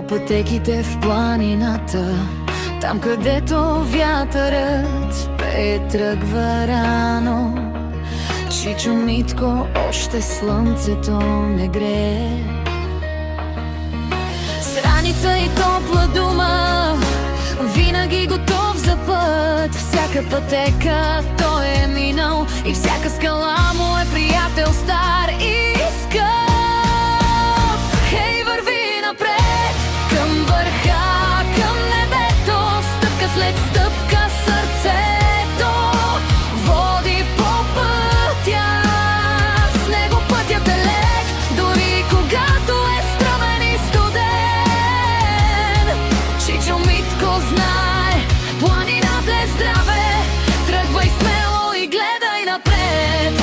По пътеките в планината, там където вятърът пее, тръгва рано. Чичо Митко, още слънцето не грее. С раница и топла дума, винаги готов за път. Всяка пътека той е минал и всяка скала му е приятел стар и скъп. Хей, върви напред към върха, към небето, стъпка след стъпка сърцето води по пътя. С него пътят е лек, дори когато е стръмен и студен. Чичо Митко знае, планината е здраве, тръгвай смело и гледай напред.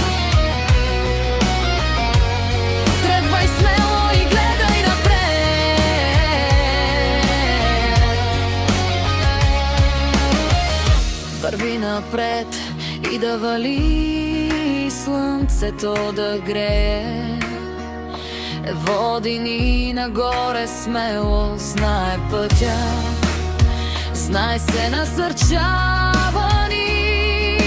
Тръгвай смело и гледай напред. Върви напред и да вали слънцето да грее. Води ни нагоре смело, знае пътя, знае се насърчава ни.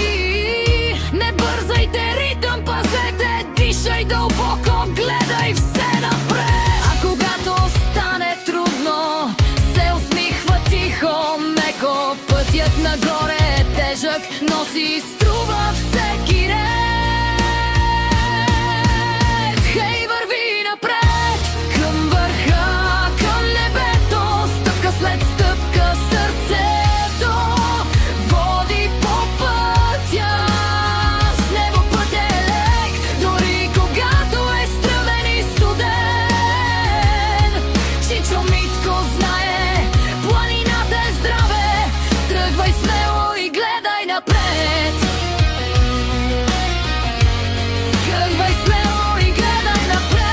Не бързайте, ритъм пазете, дишай дълбоко, гледай все напред. А когато стане трудно, се усмихва тихо, меко. Пътят нагоре е тежък, но си струва всеки ред. Хей, върви напред към върха, към небето, стъпка след стъпка сърцето води по пътя. С него път е лек, дори когато е стръмен и студен. Чичо Митко знае, планината е здраве, тръгвай смело и гледай напред. Тръгвай смело и гледай напред.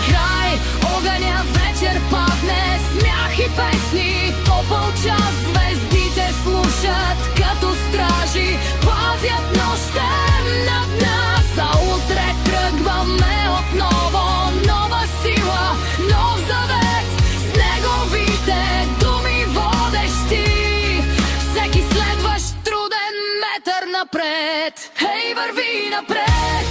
Край огъня вечер падне, смях и песни, топъл час, звездите слушат като стражи, пазят нощем над нас. А утре тръгваме отново, нова сила, нов завет, с неговите думи водещи всеки следващ труден метър напред. Хей, върви напред